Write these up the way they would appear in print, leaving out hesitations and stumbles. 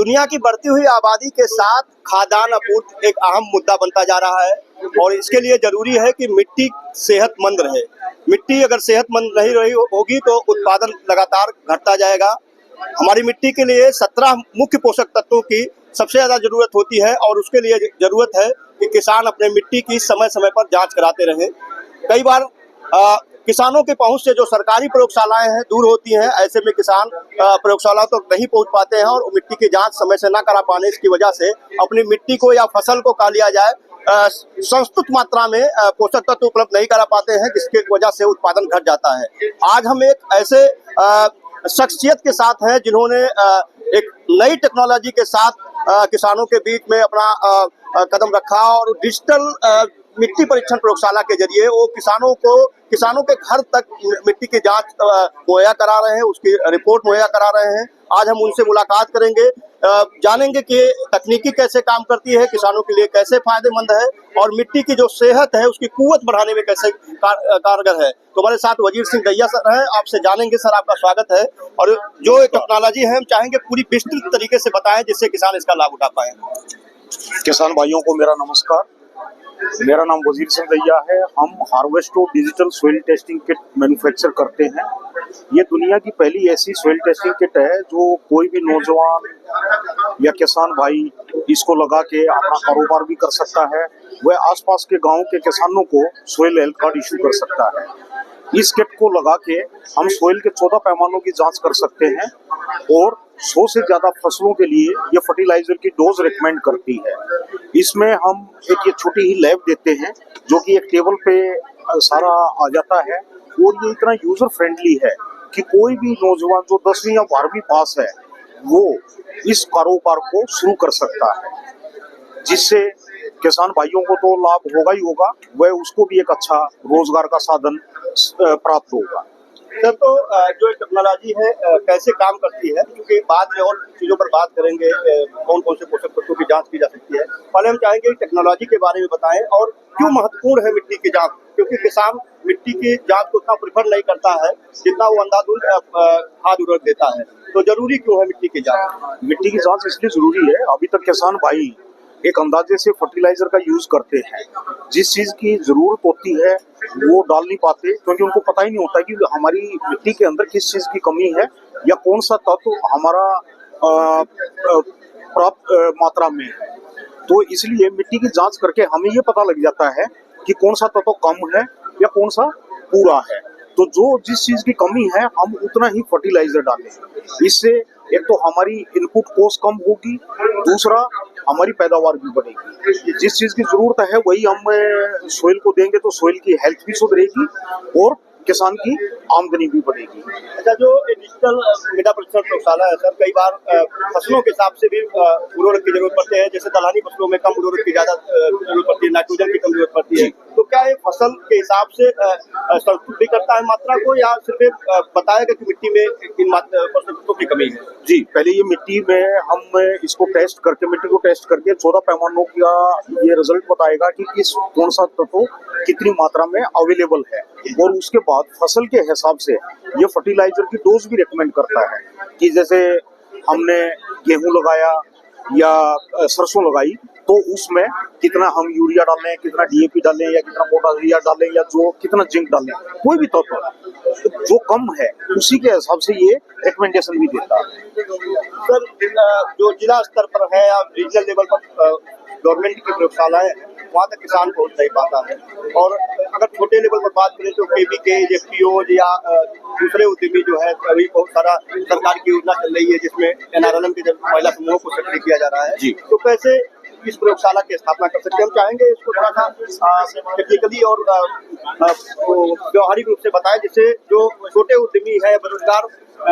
दुनिया की बढ़ती हुई आबादी के साथ खाद्यान्न आपूर्ति एक अहम मुद्दा बनता जा रहा है और इसके लिए जरूरी है कि मिट्टी सेहतमंद रहे। मिट्टी अगर सेहतमंद नहीं रही होगी तो उत्पादन लगातार घटता जाएगा। हमारी मिट्टी के लिए 17 मुख्य पोषक तत्वों की सबसे ज्यादा जरूरत होती है और उसके लिए जरूरत है कि किसान अपने मिट्टी की समय समय पर जांच कराते रहे। कई बार किसानों के पहुंच से जो सरकारी प्रयोगशालाएं हैं दूर होती हैं, ऐसे में किसान प्रयोगशाला तक नहीं पहुंच पाते हैं और मिट्टी की जांच समय से ना करा पाने की वजह से अपनी मिट्टी को या फसल को कहा लिया जाए संस्तुत मात्रा में पोषक तत्व उपलब्ध नहीं करा पाते हैं, जिसकी वजह से उत्पादन घट जाता है। आज हम एक ऐसे शख्सियत के साथ हैं जिन्होंने एक नई टेक्नोलॉजी के साथ किसानों के बीच में अपना कदम रखा और डिजिटल मिट्टी परीक्षण प्रयोगशाला के जरिए वो किसानों के घर तक मिट्टी की जांच मुहैया करा रहे हैं, उसकी रिपोर्ट मुहैया करा रहे हैं। आज हम उनसे मुलाकात करेंगे, जानेंगे कि तकनीकी कैसे काम करती है, किसानों के लिए कैसे फायदेमंद है और मिट्टी की जो सेहत है उसकी कुव्वत बढ़ाने में कैसे कारगर है। तो हमारे साथ वजीर सिंह दैया सर हैं, आपसे जानेंगे। सर, आपका स्वागत है। और जो टेक्नोलॉजी है हम चाहेंगे पूरी विस्तृत तरीके से बताएं जिससे किसान इसका लाभ उठा पाए। किसान भाइयों को मेरा नमस्कार। मेरा नाम वजीर सिंह दैया है। हम Harvesto digital soil testing kit manufacture करते हैं। ये दुनिया की पहली ऐसी सोइल टेस्टिंग किट है जो कोई भी नौजवान या किसान भाई इसको लगा के अपना कारोबार भी कर सकता है। वह आसपास के गांव के किसानों को सोइल हेल्थ कार्ड इशू कर सकता है। इस किट को लगा के हम सोइल के 14 पैमानों की जांच कर सकते हैं और 100 से ज्यादा फसलों के लिए ये फर्टिलाइजर की डोज रिकमेंड करती है। इसमें हम एक ये छोटी ही लैब देते हैं जो कि एक टेबल पे सारा आ जाता है और ये इतना यूजर फ्रेंडली है कि कोई भी नौजवान जो 10वीं या 12वीं पास है वो इस कारोबार को शुरू कर सकता है, जिससे किसान भाइयों को तो लाभ होगा ही होगा, वह उसको भी एक अच्छा रोजगार का साधन प्राप्त होगा। सर, तो जो टेक्नोलॉजी है कैसे काम करती है, क्योंकि बाद में और चीज़ों पर बात करेंगे, कौन कौन से पोषक तत्वों की जांच की जा सकती है। पहले हम चाहेंगे टेक्नोलॉजी के बारे में बताएं और क्यों महत्वपूर्ण है मिट्टी की जांच, क्योंकि किसान मिट्टी की जांच को उतना प्रेफर नहीं करता है जितना वो अंधाधुंध खाद उर्वरक देता है। तो जरूरी क्यों है मिट्टी की जाँच? मिट्टी की जाँच इसलिए जरूरी है, अभी तक किसान भाई एक अंदाजे से फर्टिलाइजर का यूज करते हैं। जिस चीज की जरूरत होती है वो डाल नहीं पाते क्योंकि उनको पता ही नहीं होता कि हमारी मिट्टी के अंदर किस चीज की कमी है या कौन सा तत्व हमारा प्राप्त मात्रा में है। तो इसलिए मिट्टी की जांच करके हमें ये पता लग जाता है कि कौन सा तत्व कम है या कौन सा पूरा है। तो जो जिस चीज की कमी है हम उतना ही फर्टिलाइजर डालें। इससे एक तो हमारी इनपुट कॉस्ट कम होगी, दूसरा हमारी पैदावार भी बढ़ेगी। जिस चीज की जरूरत है वही हम सोइल को देंगे तो सोइल की हेल्थ भी सुधरेगी और किसान की आमदनी भी बढ़ेगी। अच्छा, जो डिजिटल मृदा परीक्षण प्रयोगशाला है सर, कई बार फसलों के हिसाब से भी उर्वरक की जरूरत पड़ती है। जैसे दलहनी फसलों में कम उर्वरक की ज्यादा जरूरत पड़ती है, नाइट्रोजन की कम जरूरत पड़ती है। तो क्या ये फसल के हिसाब से संतुलित भी करता है मात्रा को, या सिर्फ बताएगा कि मिट्टी में इन पोषक तत्वों की कमी है? जी, पहले ये मिट्टी में हम इसको टेस्ट करके मिट्टी को टेस्ट करके 14 पैमानों का ये रिजल्ट बताएगा कि किस कौन सा तत्व कितनी मात्रा में अवेलेबल है और उसके बाद फसल के हिसाब से ये फर्टिलाइजर की डोज भी रिकमेंड करता है कि जैसे हमने गेहूं लगाया या सरसों लगाई तो उसमें कितना हम यूरिया डालें, कितना डीएपी डालें या कितना पोटाशियम डालें या जो कितना जिंक डालें, कोई भी तत्व जो कम है उसी के हिसाब से ये रिकमेंडेशन भी देता है। सर, जो जिला स्तर पर है या रीजनल लेवल पर गवर्नमेंट की प्रयोगशालाएं हैं वहाँ तक किसान पहुँच नहीं पाता है, और अगर छोटे लेवल पर बात करें तो केवीके, एफपीओ या दूसरे उद्यमी जो है, अभी बहुत सारा सरकार की योजना चल रही है जिसमें एनआरएलएम के महिला समूहों को सक्रिय किया जा रहा है जी। तो कैसे इस प्रयोगशाला की स्थापना कर सकते हैं? हम चाहेंगे इसको थोड़ा सा टेक्निकली और व्यवहारिक रूप से बताएं, जिससे जो छोटे उद्यमी है, बेरोजगार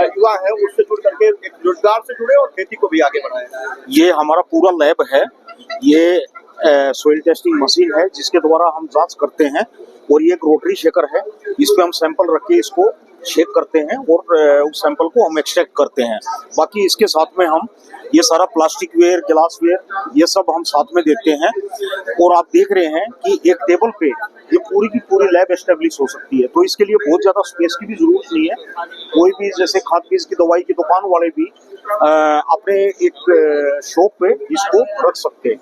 युवा है, उससे जुड़ करके रोजगार से जुड़े और खेती को भी आगे बढ़ाएं। ये हमारा पूरा लैब है, ये सोइल टेस्टिंग मशीन है जिसके द्वारा हम जांच करते हैं और ये एक रोटरी शेकर है। इस पे हम सैंपल रख के इसको शेक करते हैं और उस सैंपल को हम एक्सट्रैक्ट करते हैं। बाकी इसके साथ में हम ये सारा प्लास्टिक वेयर, गिलास वेयर ये सब हम साथ में देते हैं। और आप देख रहे हैं कि एक टेबल पे ये पूरी की पूरी लैब एस्टेब्लिश हो सकती है, तो इसके लिए बहुत ज्यादा स्पेस की भी जरूरत नहीं है। कोई भी जैसे खाद बीज की दवाई की दुकान वाले भी अपने एक शॉप पे इसको रख सकते हैं,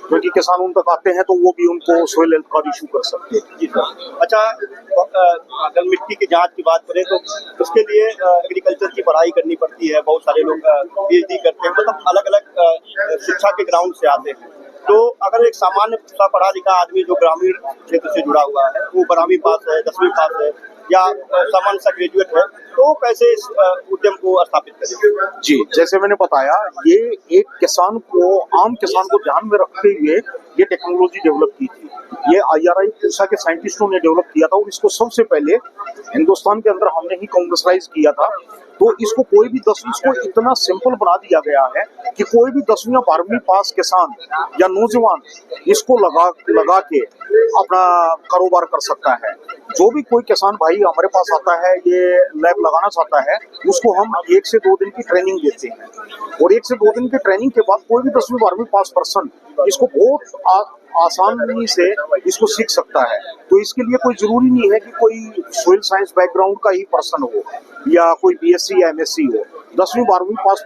क्योंकि किसान उन तक आते हैं तो वो भी उनको सोइल हेल्थ कार्ड इशू कर सकते हैं। जी सर। अच्छा, अगर मिट्टी की जांच की बात करें तो उसके लिए एग्रीकल्चर की पढ़ाई करनी पड़ती है। बहुत सारे लोग पीएचडी करते हैं, मतलब अलग अलग शिक्षा के ग्राउंड से आते हैं। तो अगर एक सामान्य सा पढ़ा लिखा आदमी जो ग्रामीण क्षेत्र से जुड़ा हुआ है, वो 12वीं पास है, 10वीं पास है या सामान्य सा ग्रेजुएट है, तो कैसे इस उद्यम को स्थापित करें? जी, जैसे मैंने बताया, ये एक किसान को, आम किसान को ध्यान में रखते हुए ये टेक्नोलॉजी डेवलप की थी। ये IRI पूसा के साइंटिस्टों ने डेवलप किया था और इसको सबसे पहले हिंदुस्तान के अंदर हमने ही कॉमर्शलाइज किया था। तो इसको कोई भी 10वीं, इसको इतना सिंपल बना दिया गया है कि कोई भी 10वीं या 12वीं पास किसान या नौजवान इसको लगा के अपना कारोबार कर सकता है। जो भी कोई किसान भाई हमारे पास आता है, ये लैब लगाना चाहता है, उसको हम 1 से 2 दिन की ट्रेनिंग देते हैं और 1 से 2 दिन की ट्रेनिंग के बाद कोई भी 10वीं 12वीं पास पर्सन इसको बहुत आसानी से इसको सीख सकता है। तो इसके लिए कोई जरूरी नहीं है कि कोई सोइल साइंस बैकग्राउंड का ही पर्सन हो या कोई BSc या MSc हो। 10वीं 12वीं पास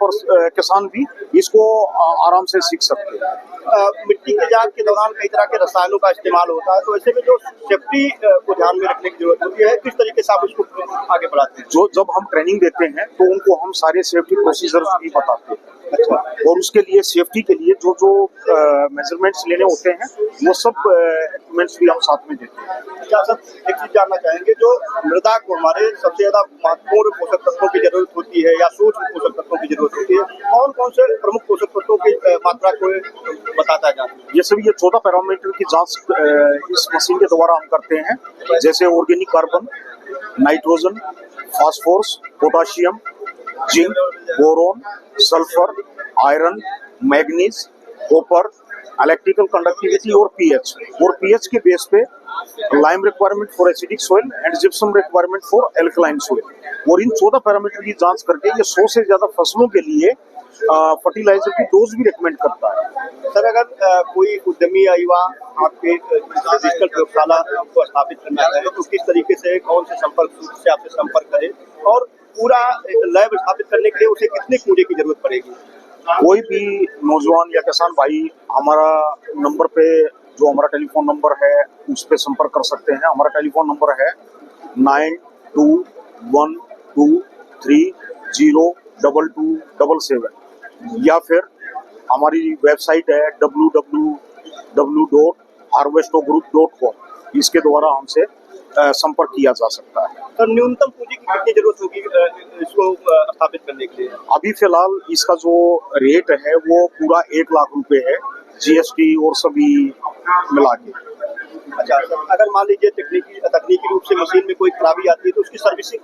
किसान भी इसको आराम से सीख सकते हैं। मिट्टी की जांच के दौरान कई तरह के रसायनों का इस्तेमाल होता है, तो ऐसे में जो सेफ्टी को ध्यान में रखने की जरूरत होती है, किस तरीके से आप इसको आगे बढ़ाते हैं? जब हम ट्रेनिंग देते हैं तो उनको हम सारे सेफ्टी प्रोसीजर्स भी बताते हैं। अच्छा। और उसके लिए सेफ्टी के लिए जो मेजरमेंट्स लेने होते हैं, वो सब इक्विपमेंट्स भी हम साथ में देते हैं। अच्छा सर, एक चीज जानना चाहेंगे, जो मृदा को हमारे सबसे ज्यादा महत्वपूर्ण पोषक तत्वों की जरूरत होती है या सूक्ष्म पोषक तत्वों की जरूरत होती है, कौन कौन से प्रमुख पोषक तत्वों की मात्रा को बताता है? ये सभी 14 पैरामीटर की जांच इस मशीन के द्वारा हम करते हैं, जैसे organic carbon, nitrogen, phosphorus, potassium, zinc, boron, sulphur, iron, manganese, copper, electrical conductivity और पीएच के बेस पे lime requirement for acidic soil and gypsum requirement for alkaline soil. और इन 14 पैरामीटर की जांच करके ये 100 से ज्यादा फसलों के लिए फर्टिलाइजर की डोज भी रिकमेंड करता है। सर, अगर कोई उद्यमी या युवा आपके डिजिटल प्रयोगशाला को स्थापित करना चाहे तो किस तरीके से, कौन से संपर्क से आपसे संपर्क करे और पूरा लैब स्थापित करने के लिए उसे कितने पूंजी की जरूरत पड़ेगी? कोई भी नौजवान या किसान भाई हमारा नंबर पे, जो हमारा टेलीफोन नंबर है, उस पे संपर्क कर सकते हैं। हमारा टेलीफोन नंबर है 9212302277 या फिर हमारी वेबसाइट है www.harvestogroup.com। इसके द्वारा हमसे संपर्क किया जा सकता है। सर, न्यूनतम पूंजी की कितनी जरूरत होगी इसको स्थापित करने के लिए? अभी फिलहाल इसका जो रेट है वो पूरा 1 लाख रुपए है, GST और सभी मिला के। अच्छा सर, अगर मान लीजिए तकनीकी रूप से मशीन में कोई खराबी आती है तो उसकी सर्विस की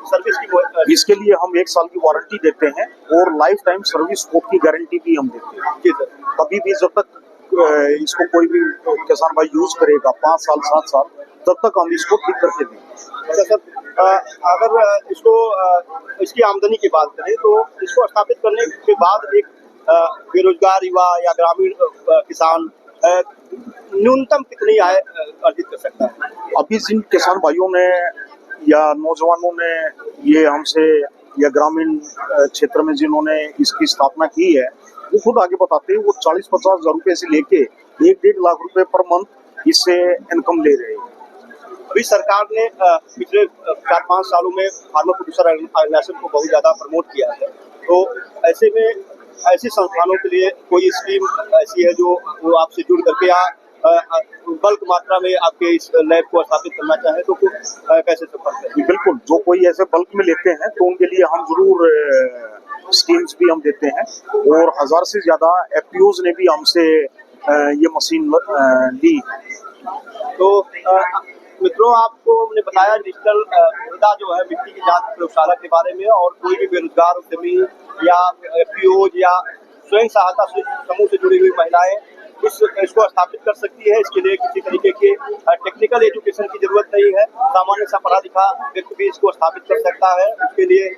इसके लिए हम 1 साल की वारंटी देते हैं और लाइफ टाइम सर्विस स्कोप की गारंटी भी हम देते हैं। जी सर। कभी भी जब तक इसको कोई भी किसान भाई यूज करेगा 5 साल 7 साल, तब तक हम इसको ठीक करके देंगे। अच्छा सर, अगर इसकी आमदनी की बात करें तो इसको स्थापित करने के बाद एक बेरोजगार युवा या ग्रामीण किसान न्यूनतम कितनी आय अर्जित कर सकता है? अभी जिन किसान भाइयों ने या नौजवानों ने ये हमसे, या ग्रामीण क्षेत्र में जिन्होंने इसकी स्थापना की है, वो खुद आगे बताते हैं, वो 40-50 हजार रुपए से लेके 1-1.5 लाख रुपए पर मंथ इससे इनकम ले रहे हैं। अभी सरकार ने पिछले 4-5 सालों में फार्मर प्रोड्यूसर ऑर्गेनाइजेशन को बहुत ज्यादा प्रमोट किया है, तो ऐसे में ऐसे संस्थानों के लिए कोई स्कीम ऐसी है जो वो आपसे जुड़ करके या बल्क मात्रा में आपके इस लैब को स्थापित करना चाहे तो कैसे संपर्क करें? बिल्कुल, जो कोई ऐसे बल्क में लेते हैं तो उनके लिए हम जरूर स्कीम्स भी हम देते हैं और 1000 से ज्यादा FPOs ने भी हमसे ये मशीन ली। तो मित्रों, आपको हमने बताया डिजिटल मृदा जो है मिट्टी की जांच प्रयोगशाला के बारे में, और कोई भी बेरोजगार उद्यमी या FPOs या स्वयं सहायता समूह से जुड़ी हुई महिलाएं इसको स्थापित कर सकती है। इसके लिए किसी तरीके के टेक्निकल एजुकेशन की जरूरत नहीं है, सामान्य सा पढ़ा लिखा व्यक्ति भी इसको स्थापित कर सकता है। इसके लिए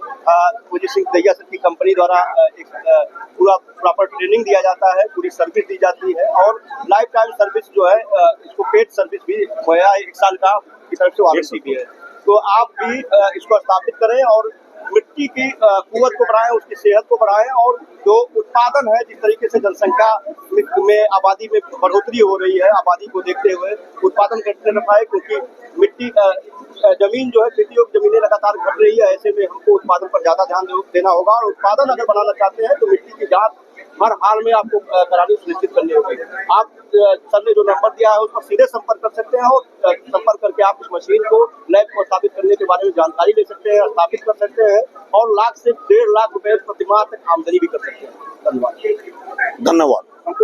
मुझे सिंह दहिया सर की कंपनी द्वारा एक पूरा प्रॉपर ट्रेनिंग दिया जाता है, पूरी सर्विस दी जाती है और लाइफ टाइम सर्विस जो है, इसको पेड सर्विस भी मुहैया 1 साल का की तरफ से वारंटी भी है। तो आप भी इसको स्थापित करें और मिट्टी की कुवत को बढ़ाएं, उसकी सेहत को बढ़ाएं और जो उत्पादन है, जिस तरीके से जनसंख्या में आबादी में बढ़ोतरी हो रही है, आबादी को देखते हुए उत्पादन करते रखा है, क्योंकि मिट्टी जमीन जो है, खेती योग्य जमीनें लगातार घट रही है। ऐसे में हमको उत्पादन पर ज्यादा ध्यान देना होगा और उत्पादन अगर बढ़ाना चाहते हैं तो मिट्टी की जांच हर हाल में आपको करानी सुनिश्चित करनी होगी। आप सर ने जो नंबर दिया है उस पर सीधे संपर्क कर सकते हैं और संपर्क करके आप उस मशीन को लैब को स्थापित करने के बारे में जानकारी ले सकते हैं, स्थापित कर सकते हैं और लाख से 1.5 लाख रुपए प्रतिमाह तक आमदनी भी कर सकते हैं। धन्यवाद। धन्यवाद।